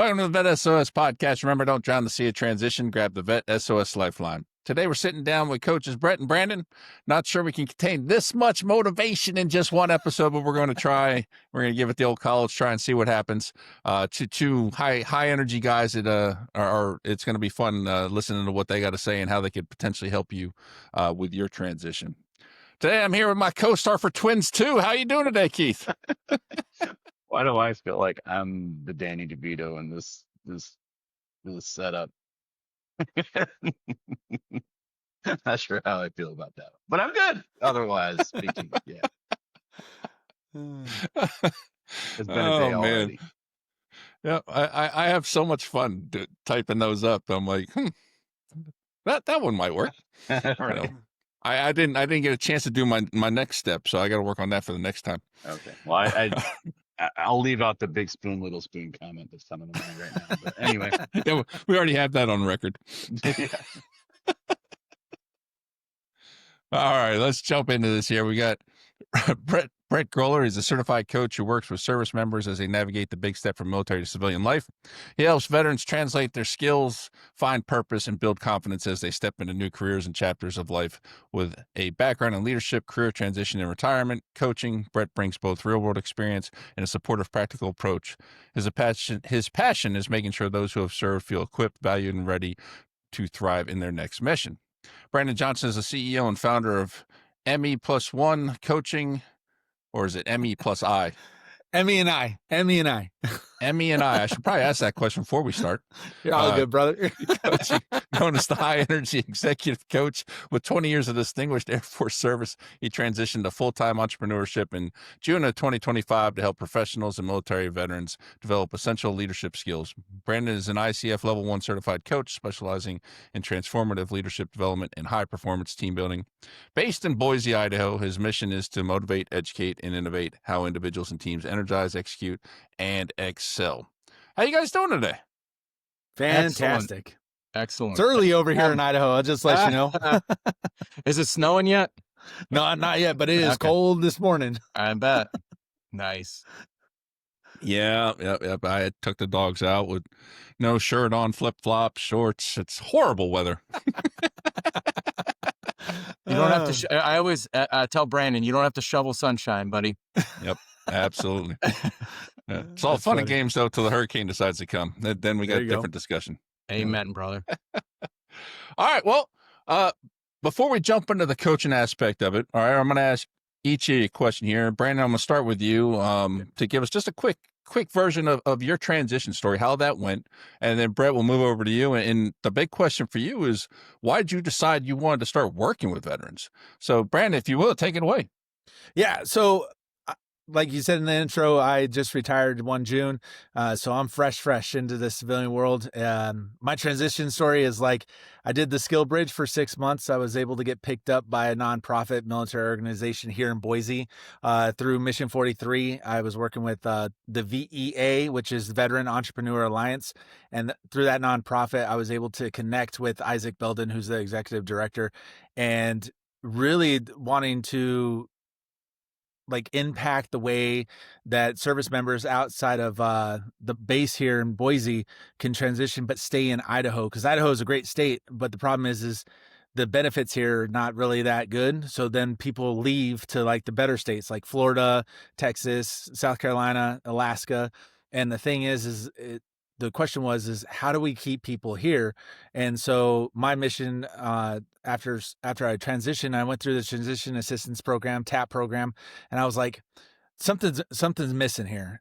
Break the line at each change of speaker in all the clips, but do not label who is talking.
Welcome to the VET S.O.S podcast. Remember, don't drown the sea of transition. Grab the VET S.O.S Lifeline. Today, we're sitting down with coaches Brett and Brandon. Not sure we can contain this much motivation in just one episode, but we're going to try. We're going to give it the old college try and see what happens. Two high energy guys that it's going to be fun listening to what they got to say and how they could potentially help you with your transition. Today, I'm here with my co-star for Twins 2. How you doing today, Keith?
Why do I feel like I'm the Danny DeVito in this setup? Not sure how I feel about that, but I'm good. Otherwise, speaking, yeah. It's been a day already.
Yeah, I have so much fun typing those up. I'm like, that one might work.
Right.
You know, I didn't get a chance to do my next step, so I got to work on that for the next time.
Okay. Well, I'll leave out the big spoon, little spoon comment that's coming to mind right now. But anyway,
yeah, we already have that on record.
Yeah.
All right, let's jump into this here. We got Brett Groller is a certified coach who works with service members as they navigate the big step from military to civilian life. He helps veterans translate their skills, find purpose, and build confidence as they step into new careers and chapters of life. With a background in leadership, career transition, and retirement coaching, Brett brings both real-world experience and a supportive, practical approach. His passion is making sure those who have served feel equipped, valued, and ready to thrive in their next mission. Brandon Johnson is the CEO and founder of ME+I Coaching, or is it ME+I?
ME+I. ME+I.
ME+I. I should probably ask that question before we start.
You're all good, brother.
Known as the high-energy executive coach with 20 years of distinguished Air Force service, he transitioned to full-time entrepreneurship in June of 2025 to help professionals and military veterans develop essential leadership skills. Brandon is an ICF Level 1 certified coach specializing in transformative leadership development and high-performance team building. Based in Boise, Idaho, his mission is to motivate, educate, and innovate how individuals and teams energize, execute, and excel. How you guys doing today?
Fantastic.
Excellent.
It's early over here in Idaho. I'll just let you know.
Is it snowing yet?
No, not yet, but it is cold this morning.
I bet. Nice.
Yeah. I took the dogs out with no shirt on, flip-flops, shorts. It's horrible weather.
You don't have to. I always tell Brandon, you don't have to shovel sunshine, buddy.
Yep, absolutely. Yeah. It's all fun and games, though, till the hurricane decides to come. Then we got a different discussion.
Amen, brother.
All right. Well, before we jump into the coaching aspect of it, all right, I'm going to ask each of you a question here. Brandon, I'm going to start with you to give us just a quick version of your transition story, how that went. And then Brett, will move over to you. And the big question for you is, why did you decide you wanted to start working with veterans? So Brandon, if you will, take it away.
Yeah. So like you said in the intro, I just retired 1 June. So I'm fresh into the civilian world. My transition story is like, I did the skill bridge for 6 months. I was able to get picked up by a nonprofit military organization here in Boise through Mission 43. I was working with the VEA, which is Veteran Entrepreneur Alliance. And through that nonprofit, I was able to connect with Isaac Belden, who's the executive director, and really wanting to impact the way that service members outside of the base here in Boise can transition, but stay in Idaho, because Idaho is a great state. But the problem is the benefits here are not really that good. So then people leave to the better states like Florida, Texas, South Carolina, Alaska. And the thing the question was how do we keep people here? And so my mission, after I transitioned, I went through the transition assistance program, TAP program, and I was like, something's missing here.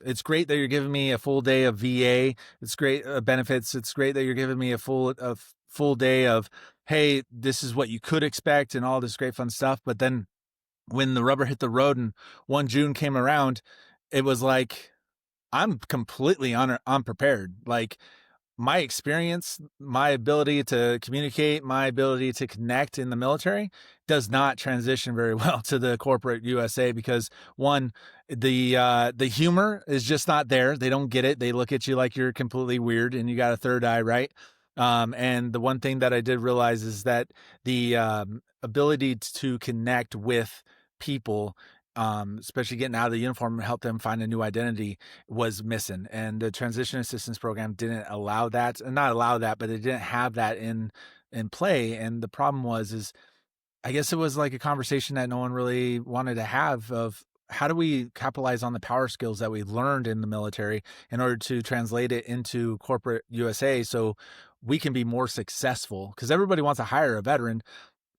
It's great that you're giving me a full day of VA. It's great benefits. It's great that you're giving me a full day of, hey, this is what you could expect and all this great fun stuff. But then when the rubber hit the road and 1 June came around, it was like, I'm completely unprepared. Like my experience, my ability to communicate, my ability to connect in the military does not transition very well to the corporate USA, because one, the humor is just not there. They don't get it. They look at you like you're completely weird and you got a third eye, right? And the one thing that I did realize is that the ability to connect with people especially getting out of the uniform and help them find a new identity, was missing. And the transition assistance program didn't allow that, and not allow that, but it didn't have that in play. And the problem is I guess it was like a conversation that no one really wanted to have of how do we capitalize on the power skills that we learned in the military in order to translate it into corporate USA so we can be more successful? Because everybody wants to hire a veteran,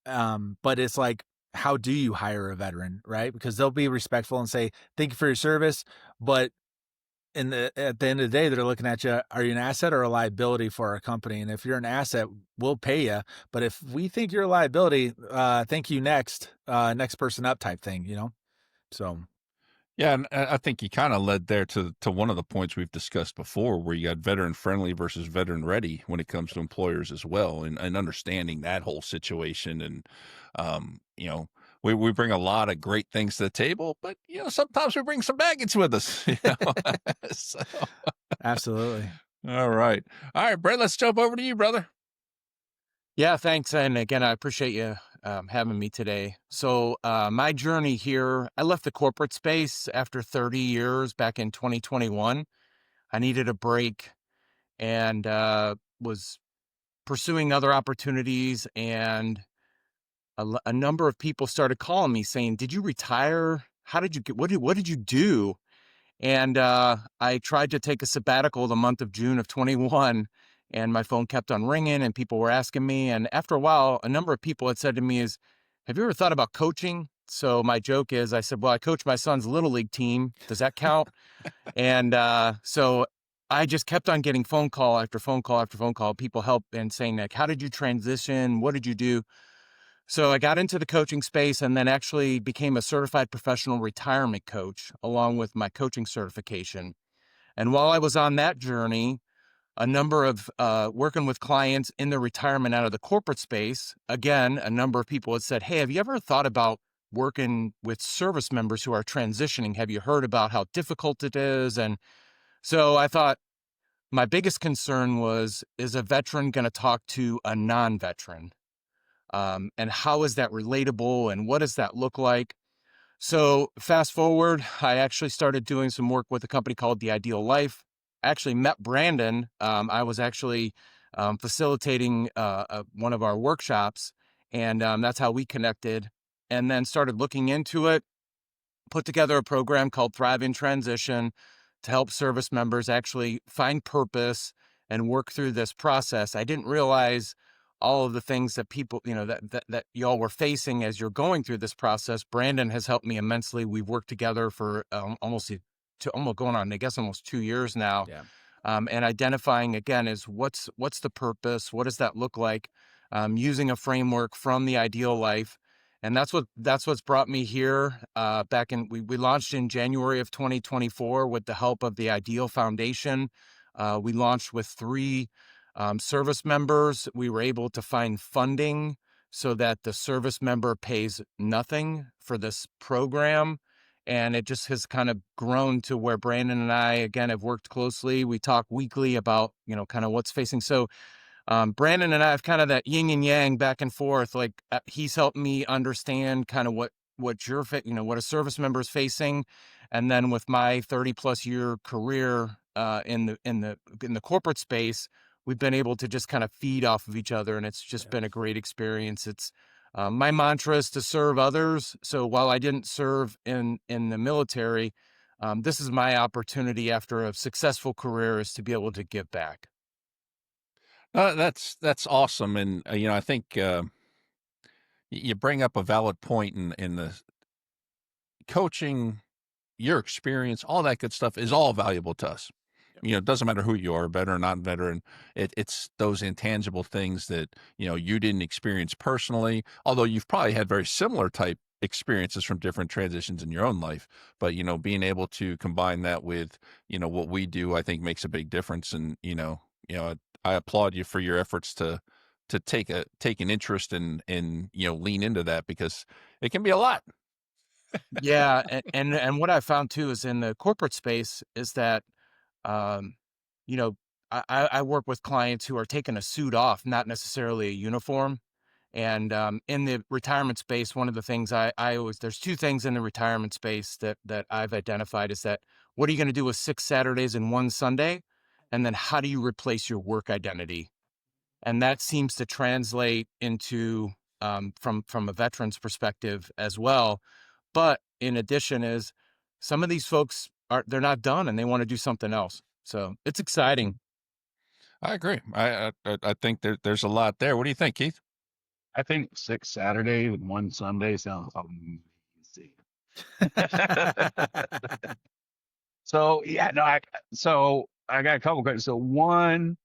but it's like, how do you hire a veteran, right? Because they'll be respectful and say, thank you for your service. But at the end of the day, they're looking at you, are you an asset or a liability for our company? And if you're an asset, we'll pay you. But if we think you're a liability, thank you, next person up type thing, you know? So
Yeah, and I think you kind of led there to one of the points we've discussed before, where you got veteran friendly versus veteran ready when it comes to employers as well, and understanding that whole situation. And you know, we bring a lot of great things to the table, but you know, sometimes we bring some baggage with us. You know? So,
absolutely.
all right, Brett, let's jump over to you, brother.
Yeah, thanks. And again, I appreciate you having me today. So my journey here, I left the corporate space after 30 years back in 2021. I needed a break and was pursuing other opportunities. And a number of people started calling me saying, did you retire? How did you get, what did you do? And I tried to take a sabbatical the month of June of 21, and my phone kept on ringing and people were asking me. And after a while, a number of people had said to me have you ever thought about coaching? So my joke is, I said, well, I coach my son's little league team. Does that count? And so I just kept on getting phone call after phone call after phone call, people help and saying like, how did you transition? What did you do? So I got into the coaching space and then actually became a certified professional retirement coach along with my coaching certification. And while I was on that journey, a number of working with clients in the retirement out of the corporate space, again, a number of people had said, hey, have you ever thought about working with service members who are transitioning? Have you heard about how difficult it is? And so I thought my biggest concern was, is a veteran going to talk to a non-veteran? And how is that relatable and what does that look like? So fast forward, I actually started doing some work with a company called The Ideal Life. I actually met Brandon. I was actually facilitating one of our workshops, and that's how we connected, and then started looking into it, put together a program called Thrive in Transition to help service members actually find purpose and work through this process. I didn't realize all of the things that people, that y'all were facing as you're going through this process. Brandon has helped me immensely. We've worked together for almost going on, I guess, almost 2 years now.
Yeah.
And identifying again is what's the purpose? What does that look like? Using a framework from The Ideal Life. And that's what's brought me here. We launched in January of 2024 with the help of the Ideal Foundation. We launched with 3 service members. We were able to find funding so that the service member pays nothing for this program. And it just has kind of grown to where Brandon and I, again, have worked closely. We talk weekly about, kind of what's facing. So Brandon and I have kind of that yin and yang back and forth. Like he's helped me understand kind of what what a service member is facing, and then with my 30+ year career in the corporate space, we've been able to just kind of feed off of each other, and it's just been a great experience. It's my mantra is to serve others. So while I didn't serve in the military, this is my opportunity after a successful career is to be able to give back.
That's awesome, and I think you bring up a valid point in the coaching. Your experience, all that good stuff is all valuable to us. It doesn't matter who you are, veteran, not veteran. It's those intangible things that you didn't experience personally, although you've probably had very similar type experiences from different transitions in your own life. But being able to combine that with what we do, I think makes a big difference. And I applaud you for your efforts to take an interest and lean into that, because it can be a lot.
Yeah, and what I found too is in the corporate space is that, um, you know, I work with clients who are taking a suit off, not necessarily a uniform, And in the retirement space, one of the things I always, there's two things in the retirement space that I've identified is that what are you going to do with 6 Saturdays and 1 Sunday? And then how do you replace your work identity? And that seems to translate into from a veteran's perspective as well. But in addition is some of these folks they're not done and they want to do something else. So it's exciting.
I agree. I think there's a lot there. What do you think, Keith?
I think 6 Saturday and 1 Sunday sounds amazing. So yeah, no, so I got a couple questions. So one,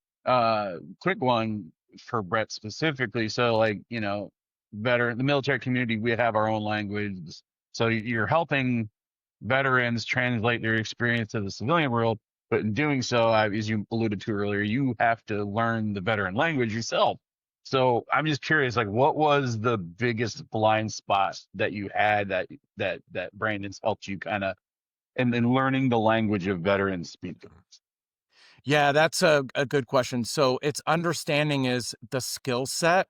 quick one for Brett specifically. So like, the military community, we have our own language. So you're helping veterans translate their experience to the civilian world, but in doing so, as you alluded to earlier, you have to learn the veteran language yourself. So I'm just curious, like, what was the biggest blind spot that you had that Brandon's helped you kind of and then learning the language of veterans speak?
Yeah, that's a good question. So it's understanding is the skill set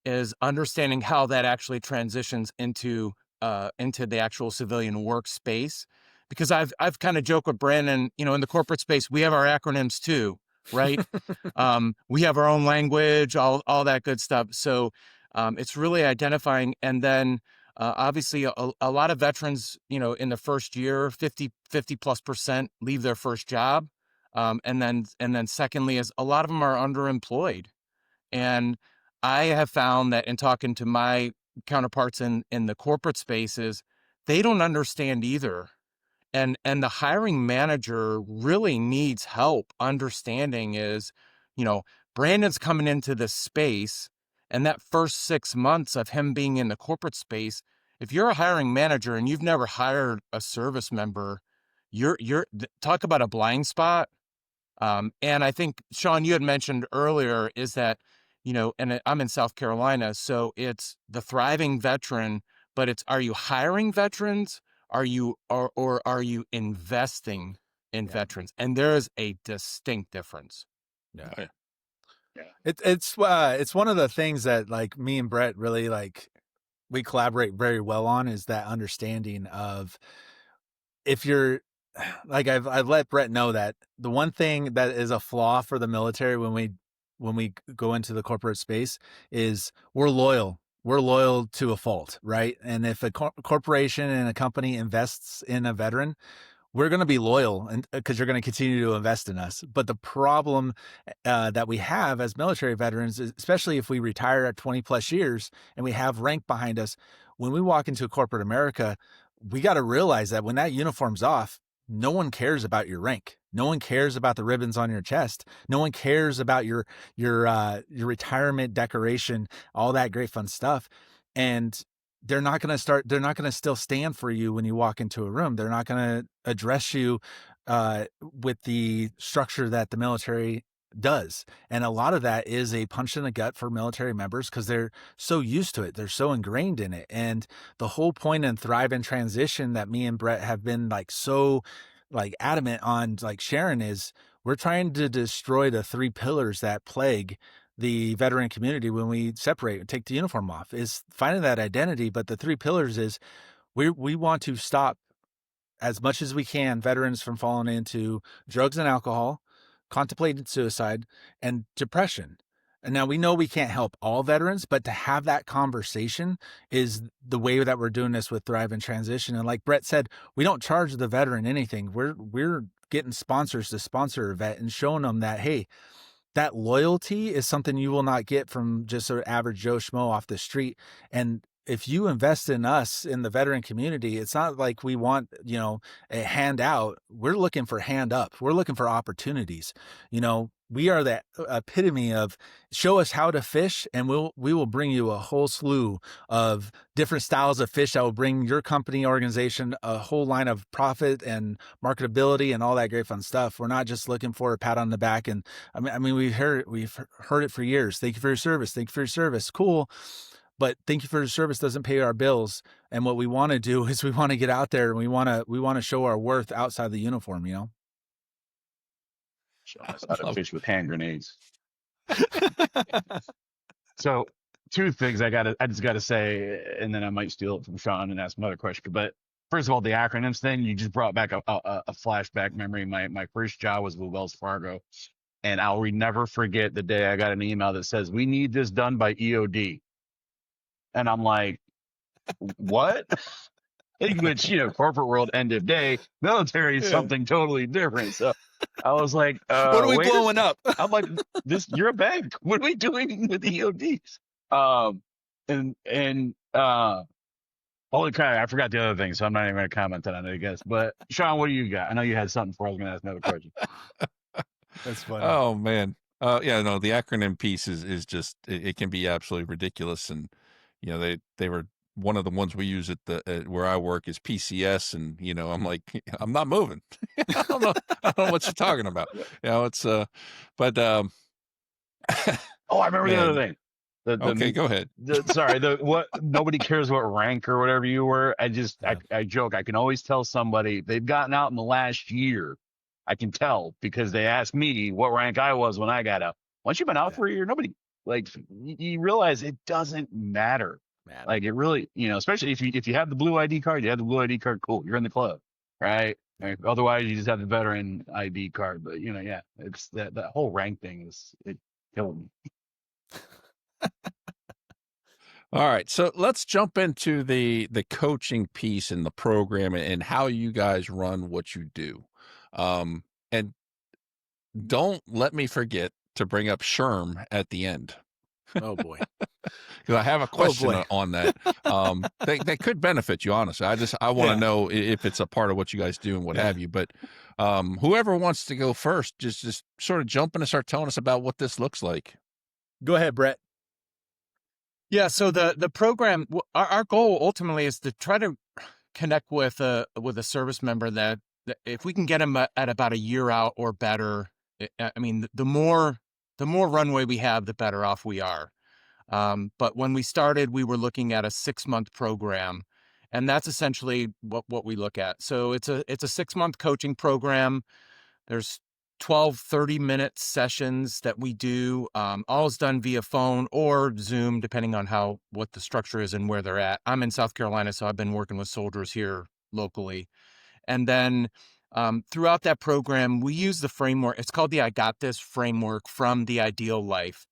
is understanding how that actually transitions into the actual civilian workspace. Because I've kind of joked with Brandon, in the corporate space, we have our acronyms too, right? We have our own language, all that good stuff. So it's really identifying, and then obviously a lot of veterans, in the first year, 50+% leave their first job. And then secondly is a lot of them are underemployed. And I have found that in talking to my counterparts in the corporate spaces, they don't understand either. And the hiring manager really needs help understanding is, Brandon's coming into this space, and that first 6 months of him being in the corporate space, if you're a hiring manager and you've never hired a service member, talk about a blind spot. And I think, Shawn, you had mentioned earlier is that, and I'm in South Carolina, so it's the thriving veteran, but are you hiring veterans? Are you, or are you investing in veterans? And there is a distinct difference.
Yeah.
Oh, yeah.
It's one of the things that like me and Brett really like we collaborate very well on is that understanding of if you're like I've let Brett know that the one thing that is a flaw for the military when we go into the corporate space is we're loyal. We're loyal to a fault, right? And if a corporation and a company invests in a veteran, we're going to be loyal and because you're going to continue to invest in us. But the problem that we have as military veterans, especially if we retire at 20 plus years and we have rank behind us, when we walk into corporate America, we got to realize that when that uniform's off, no one cares about your rank. No one cares about the ribbons on your chest. No one cares about your retirement decoration, all that great fun stuff. And they're not going to still stand for you when you walk into a room. They're not going to address you with the structure that the military does. And a lot of that is a punch in the gut for military members because they're so used to it. They're so ingrained in it. And the whole point in Thrive and Transition that me and Brett have been like so like adamant on like sharing is we're trying to destroy the 3 pillars that plague the veteran community when we separate and take the uniform off is finding that identity. But the 3 pillars is we want to stop as much as we can veterans from falling into drugs and alcohol, contemplating suicide, and depression. And now we know we can't help all veterans, but to have that conversation is the way that we're doing this with Thrive and Transition. And like Brett said, we don't charge the veteran anything. We're getting sponsors to sponsor a vet and showing them that, hey, that loyalty is something you will not get from just an average Joe Schmo off the street. And if you invest in us in the veteran community, it's not like we want, a handout. We're looking for hand up. We're looking for opportunities. We are the epitome of show us how to fish and we will bring you a whole slew of different styles of fish that will bring your company organization a whole line of profit and marketability and all that great fun stuff. We're not just looking for a pat on the back. And I mean, we've heard it for years. Thank you for your service. Thank you for your service. Cool. But thank you for your service doesn't pay our bills. And what we want to do is we want to get out there and we want to show our worth outside the uniform,
Show us how to fish with hand grenades. So two things I just gotta say, and then I might steal it from Shawn and ask another question. But first of all, the acronyms thing, you just brought back a flashback memory. My first job was with Wells Fargo, and I'll never forget the day I got an email that says, "We need this done by EOD," and I'm like, "What?" Which, corporate world, end of day, military is
Yeah.
something totally different. So I was like,
What are we
wait,
blowing up?
I'm like, you're a bank. What are we doing with EODs? And holy crap, I forgot the other thing, so I'm not even going to comment on it, I guess. But Shawn, what do you got? I know you had something before I was going to ask another question.
That's funny.
Oh man. Yeah, no, the acronym piece is just it can be absolutely ridiculous. And they were one of the ones we use at where I work is PCS, and I'm like, I'm not moving. I don't know what you're talking about. It's but
Oh, I remember the other
man.
thing. The
Okay, go ahead.
sorry, what nobody cares what rank or whatever you were. I joke. I can always tell somebody they've gotten out in the last year. I can tell because they asked me what rank I was when I got out. Once you've been out
Yeah.
for a year, nobody like you realize it doesn't matter.
Man.
Like it really, especially if you have the blue ID card, you have the blue ID card, cool, you're in the club, right? Otherwise, you just have the veteran ID card. But yeah, it's that whole rank thing it killed me.
All right, so let's jump into the coaching piece and the program and how you guys run what you do. And don't let me forget to bring up Sherm at the end,
Oh boy.
because I have a question
boy.
on that. That could benefit you, honestly. I want to
Yeah.
know if it's a part of what you guys do and what
Yeah.
have you. But whoever wants to go first, just sort of jump in and start telling us about what this looks like.
Go ahead, Brett.
Yeah, so the program, our goal ultimately is to try to connect with a service member that if we can get them at about a year out or better, I mean, the more runway we have, the better off we are. But when we started, we were looking at a 6-month program, and that's essentially what we look at. So it's a 6-month coaching program. There's 12 30-minute sessions that we do. All is done via phone or Zoom, depending on what the structure is and where they're at. I'm in South Carolina, so I've been working with soldiers here locally. And then throughout that program, we use the framework. It's called the I Got This framework from the Ideal Life.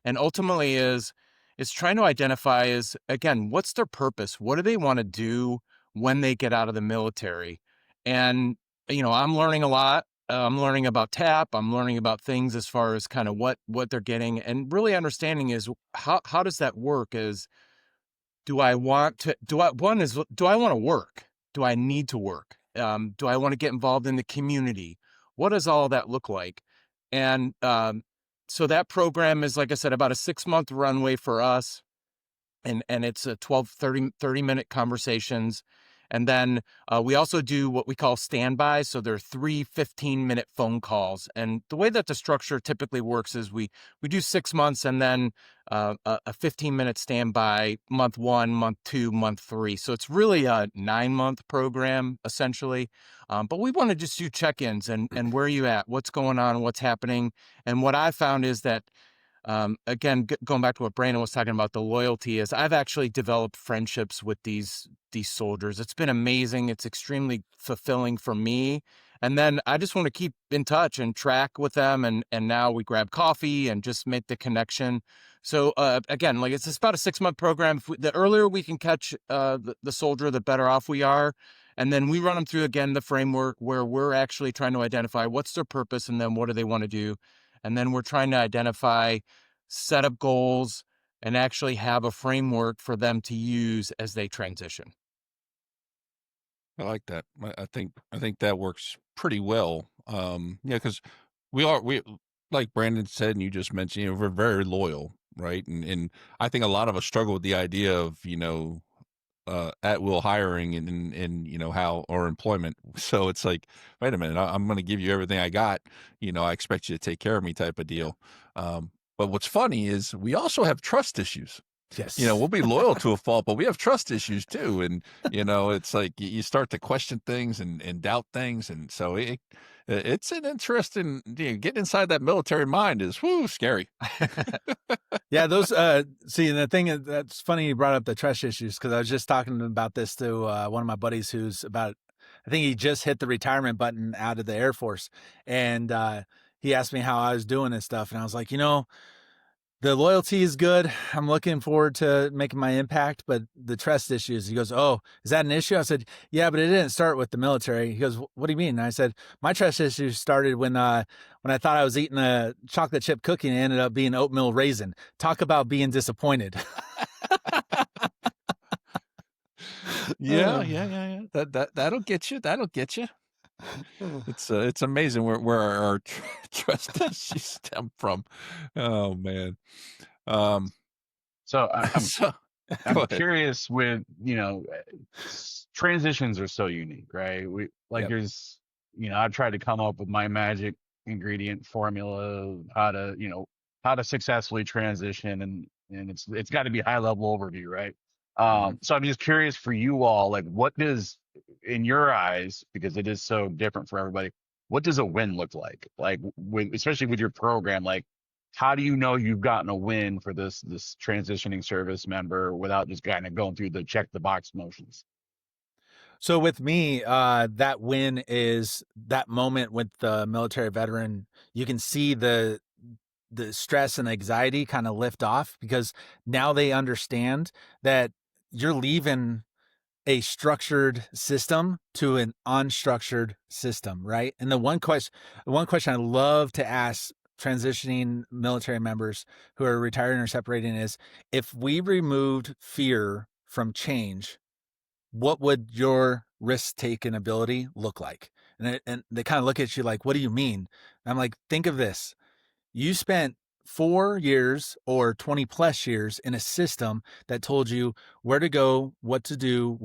And ultimately it's trying to identify again, what's their purpose? What do they want to do when they get out of the military? And, I'm learning a lot. I'm learning about TAP. I'm learning about things as far as kind of what they're getting, and really understanding is how does that work? Do I want to work? Do I need to work? Do I want to get involved in the community? What does all that look like? And so that program is, like I said, about a 6-month runway for us. And it's a 12, 30-minute conversations. And then we also do what we call standby. So there are 3 15-minute phone calls. And the way that the structure typically works is we do 6 months and then a 15-minute standby, month 1, month 2, month 3. So it's really a 9-month program, essentially. But we want to just do check-ins and where are you at? What's going on? What's happening? And what I found is that again, going back to what Brandon was talking about, the loyalty is I've actually developed friendships with these soldiers. It's been amazing. It's extremely fulfilling for me. And then I just want to keep in touch and track with them. And now we grab coffee and just make the connection. So again, like it's about a 6-month program. The earlier we can catch the soldier, the better off we are. And then we run them through, again, the framework where we're actually trying to identify what's their purpose and then what do they want to do. And then we're trying to identify, set up goals, and actually have a framework for them to use as they transition.
I like that. I think that works pretty well. Yeah, because we like Brandon said, and you just mentioned, we're very loyal, right? And I think a lot of us struggle with the idea of at will hiring and how, or employment. So it's like, wait a minute, I'm going to give you everything I got. I expect you to take care of me, type of deal. But what's funny is we also have trust issues.
Yes.
we'll be loyal to a fault, but we have trust issues too. And, it's like you start to question things and doubt things. And so it's an interesting, getting inside that military mind is scary.
Yeah, those see, the thing that's funny you brought up the trust issues, because I was just talking about this to one of my buddies who's about, I think he just hit the retirement button out of the Air Force, and he asked me how I was doing and stuff, and I was like, the loyalty is good. I'm looking forward to making my impact, but the trust issues. He goes, "Oh, is that an issue?" I said, "Yeah, but it didn't start with the military." He goes, "What do you mean?" And I said, "My trust issues started when I thought I was eating a chocolate chip cookie and it ended up being oatmeal raisin. Talk about being disappointed."
Yeah. That'll get you. That'll get you. It's amazing where our trust issues stem from. Oh man.
So I'm
So go
I'm
ahead.
curious with, transitions are so unique, right?
Yep.
There's, I've tried to come up with my magic ingredient formula, how to successfully transition, and it's got to be high level overview, right?
Mhm.
So I'm just curious for you all, like, what does, in your eyes, because it is so different for everybody, what does a win look like? Like, especially with your program, like, how do you know you've gotten a win for this transitioning service member without just kind of going through the check the box motions?
So with me, that win is that moment with the military veteran. You can see the stress and anxiety kind of lift off, because now they understand that you're leaving a structured system to an unstructured system, right? And the one question I love to ask transitioning military members who are retiring or separating is, if we removed fear from change, what would your risk taking ability look like? And they kind of look at you like, what do you mean? And I'm like, think of this. You spent 4 years or 20 plus years in a system that told you where to go, what to do,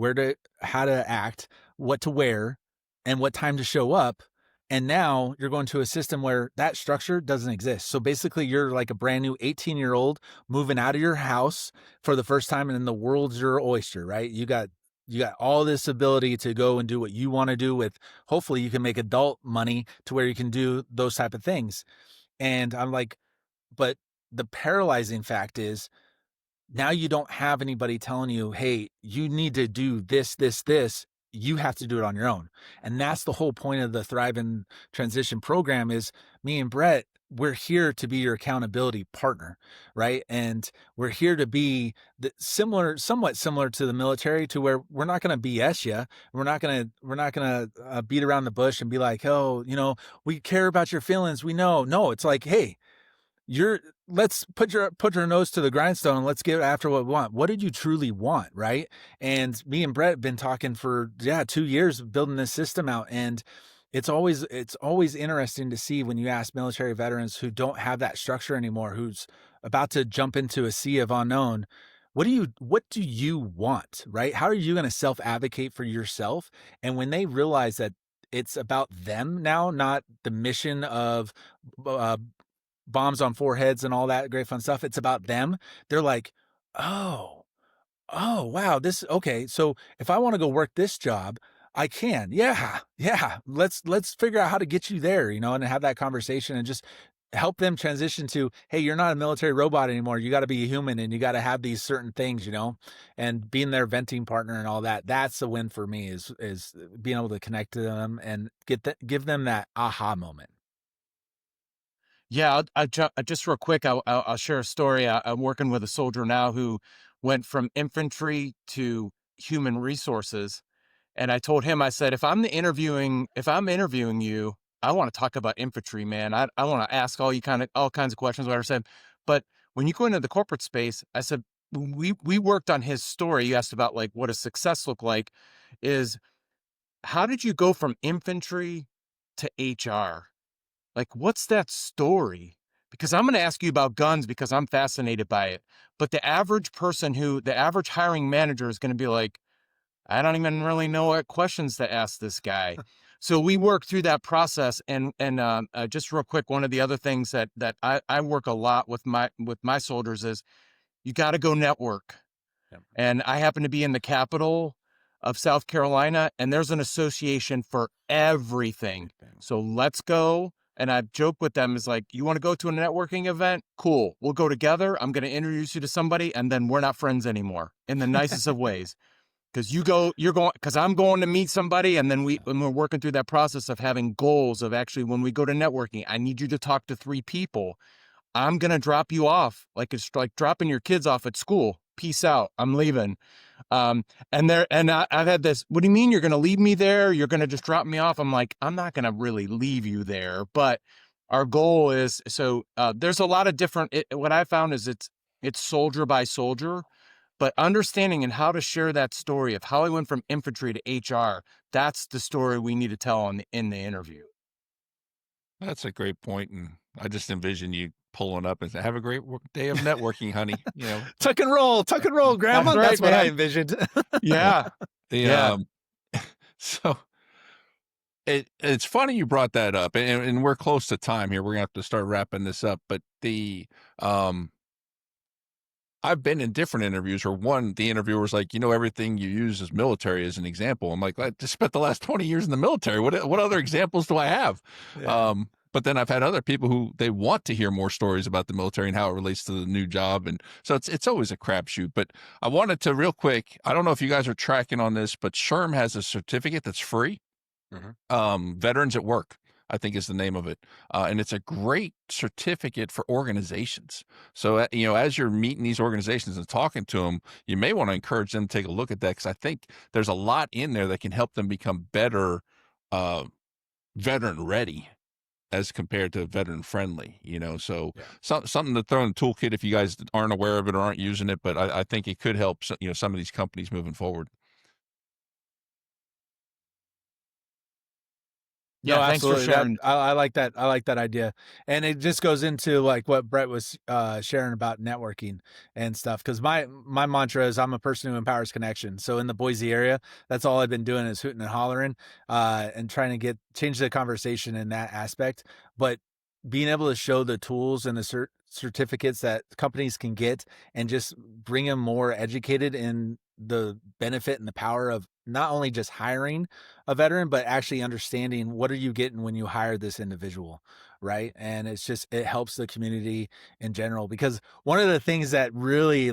how to act, what to wear, and what time to show up. And now you're going to a system where that structure doesn't exist. So basically, you're like a brand new 18-year-old moving out of your house for the first time, and then the world's your oyster, right? You got all this ability to go and do what you want to do with, hopefully you can make adult money to where you can do those type of things. And I'm like, but the paralyzing fact is, now you don't have anybody telling you, hey, you need to do this, this, this. You have to do it on your own. And that's the whole point of the Thrive and Transition program is, me and Brett, we're here to be your accountability partner, right? And we're here to be somewhat similar to the military, to where we're not going to BS you. We're not going to beat around the bush and be like, oh, we care about your feelings. We know. No, it's like, hey, let's put your nose to the grindstone and let's get after what we want. What did you truly want, right? And me and Brett have been talking for 2 years of building this system out, and it's always interesting to see when you ask military veterans who don't have that structure anymore, who's about to jump into a sea of unknown. What do you want, right? How are you going to self-advocate for yourself? And when they realize that it's about them now, not the mission of uh, bombs on foreheads and all that great fun stuff, it's about them. They're like, oh, wow, okay. So if I want to go work this job, I can. Yeah. Let's figure out how to get you there, and have that conversation and just help them transition to, hey, you're not a military robot anymore. You got to be a human, and you got to have these certain things, and being their venting partner and all that. That's the win for me, is being able to connect to them and give them that aha moment.
Yeah, just real quick, I'll share a story. I'm working with a soldier now who went from infantry to human resources, and I told him, I said, if I'm interviewing you, I want to talk about infantry, man. I want to ask all kinds of questions, whatever I said. But when you go into the corporate space, I said, we worked on his story. You asked about like what does success look like, is how did you go from infantry to HR? Like, what's that story? Because I'm going to ask you about guns because I'm fascinated by it. But the average hiring manager is going to be like, I don't even really know what questions to ask this guy. So we work through that process. And just real quick, one of the other things that I work a lot with my soldiers is, You got to go network.
Yep.
And I happen to be in the capital of South Carolina, and there's an association for everything. So let's go. And I've joked with them is like, you want to go to a networking event? Cool. We'll go together. I'm going to introduce you to somebody, and then we're not friends anymore in the nicest of ways. Because because I'm going to meet somebody, and then when we're working through that process of having goals of actually when we go to networking, I need you to talk to 3 people. I'm going to drop you off. Like it's like dropping your kids off at school. Peace out. I'm leaving. I've had this, what do you mean you're going to leave me there? You're going to just drop me off? I'm like, I'm not going to really leave you there, but our goal is, there's a lot of different, what I found is it's soldier by soldier, but understanding and how to share that story of how I went from infantry to HR, that's the story we need to tell in the interview.
That's a great point, and I just envision you pulling up and say, "Have a great day of networking, honey." You know,
tuck and roll, grandma.
That's right,
That's what I
man.
envisioned.
Yeah.
the so it's funny you brought that up, and we're close to time here. We're gonna have to start wrapping this up, but I've been in different interviews where the interviewer was like, everything you use is military as an example. I'm like, I just spent the last 20 years in the military. What other examples do I have?
Yeah.
But then I've had other people who they want to hear more stories about the military and how it relates to the new job. And so it's always a crapshoot. But I wanted to real quick, I don't know if you guys are tracking on this, but SHRM has a certificate that's free. Veterans at Work, I think is the name of it. And it's a great certificate for organizations. So, as you're meeting these organizations and talking to them, you may want to encourage them to take a look at that, because I think there's a lot in there that can help them become better veteran ready as compared to veteran friendly, so something to throw in the toolkit if you guys aren't aware of it or aren't using it. But I think it could help, some of these companies moving forward.
Yeah,
No,
thanks for
absolutely.
sharing.
I like that. I like that idea, and it just goes into like what Brett was sharing about networking and stuff. Because my mantra is I'm a person who empowers connection. So in the Boise area, that's all I've been doing is hooting and hollering, and trying to change the conversation in that aspect. But being able to show the tools and the certificates that companies can get, and just bring them more educated in the benefit and the power of not only just hiring a veteran, but actually understanding what are you getting when you hire this individual, right? And it helps the community in general. Because one of the things that really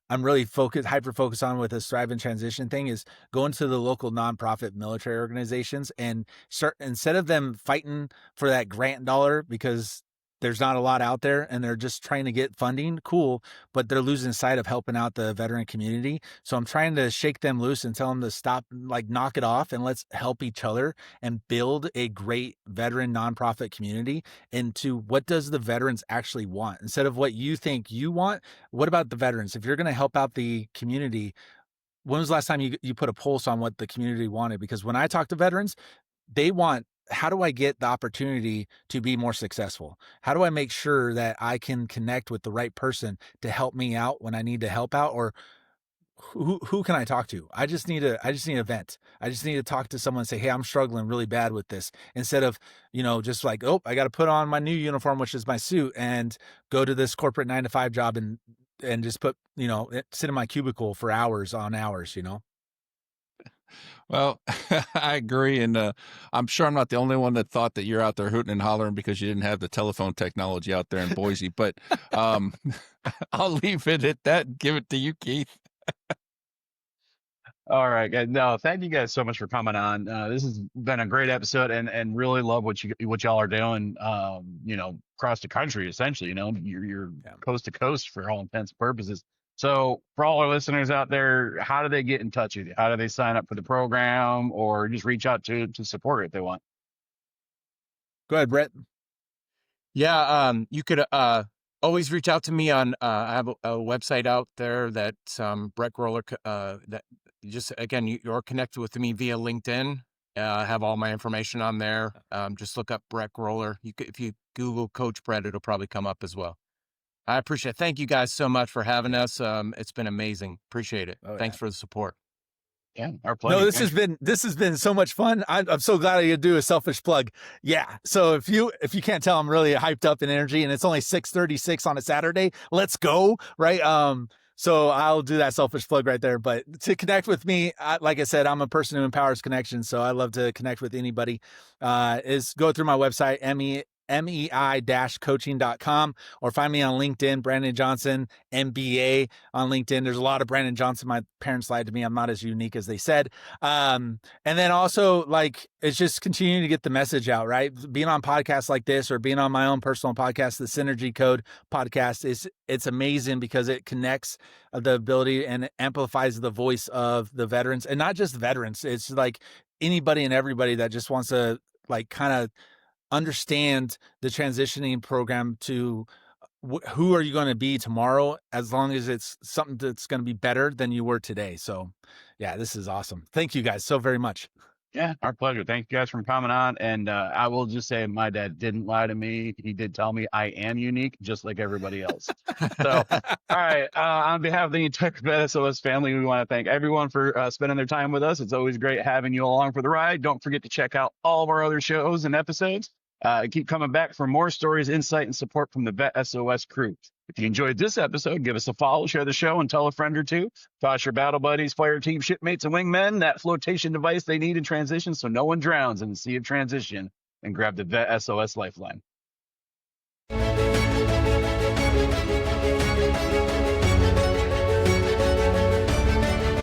I'm really hyper focused on with this Thrive and Transition thing is going to the local nonprofit military organizations and start, instead of them fighting for that grant dollar because there's not a lot out there and they're just trying to get funding, cool, but they're losing sight of helping out the veteran community. So I'm trying to shake them loose and tell them to stop, knock it off, and let's help each other and build a great veteran nonprofit community into what does the veterans actually want instead of what you think you want. What about the veterans? If you're going to help out the community, when was the last time you put a pulse on what the community wanted? Because when I talk to veterans, they want, how do I get the opportunity to be more successful? How do I make sure that I can connect with the right person to help me out when I need to help out? Or who can I talk to? I just need a vent. I just need to talk to someone and say, hey, I'm struggling really bad with this, instead of, just like, oh, I got to put on my new uniform, which is my suit, and go to this corporate 9-to-5 job and just put, sit in my cubicle for hours on hours,
Well, I agree. And I'm sure I'm not the only one that thought that you're out there hooting and hollering because you didn't have the telephone technology out there in Boise. But I'll leave it at that and give it to you, Keith.
All right, guys. No, thank you guys so much for coming on. This has been a great episode, and really love what y'all are doing. Across the country, essentially. You're coast to coast for all intents and purposes. So for all our listeners out there, how do they get in touch with you? How do they sign up for the program, or just reach out to support it if they want?
Go ahead, Brett.
Yeah, you could always reach out to me on I have a website out there that's Brett Groller, that just, again, you're connected with me via LinkedIn. I have all my information on there. Just look up Brett Groller. If you Google Coach Brett, it'll probably come up as well. I appreciate it. Thank you guys so much for having us. It's been amazing. Appreciate it.
Oh,
Thanks
yeah.
for the support.
Yeah, our pleasure.
No, this has been so much fun. I'm so glad I could do a selfish plug. Yeah. So if you can't tell, I'm really hyped up in energy, and it's only 6:36 on a Saturday. Let's go, right? So I'll do that selfish plug right there. But to connect with me, like I said, I'm a person who empowers connection. So I love to connect with anybody. Is go through my website, MEI-coaching.com, or find me on LinkedIn, Brandon Johnson, MBA on LinkedIn. There's a lot of Brandon Johnson. My parents lied to me. I'm not as unique as they said. And then also, like, it's just continuing to get the message out, right? Being on podcasts like this, or being on my own personal podcast, the Synergy Code podcast, it's amazing because it connects the ability and amplifies the voice of the veterans, and not just veterans. It's like anybody and everybody that just wants to, like, kind of understand the transitioning program to who are you going to be tomorrow, as long as it's something that's going to be better than you were today. So yeah, this is awesome. Thank you guys so very much.
Yeah, our pleasure. Thank you guys for coming on. And I will just say, my dad didn't lie to me. He did tell me I am unique, just like everybody else. So, all right. On behalf of the entire VET S.O.S family, we want to thank everyone for spending their time with us. It's always great having you along for the ride. Don't forget to check out all of our other shows and episodes. Keep coming back for more stories, insight, and support from the VET S.O.S crew. If you enjoyed this episode, give us a follow, share the show, and tell a friend or two. Toss your battle buddies, fire team, shipmates, and wingmen that flotation device they need in transition so no one drowns in the sea of transition, and grab the VET S.O.S Lifeline.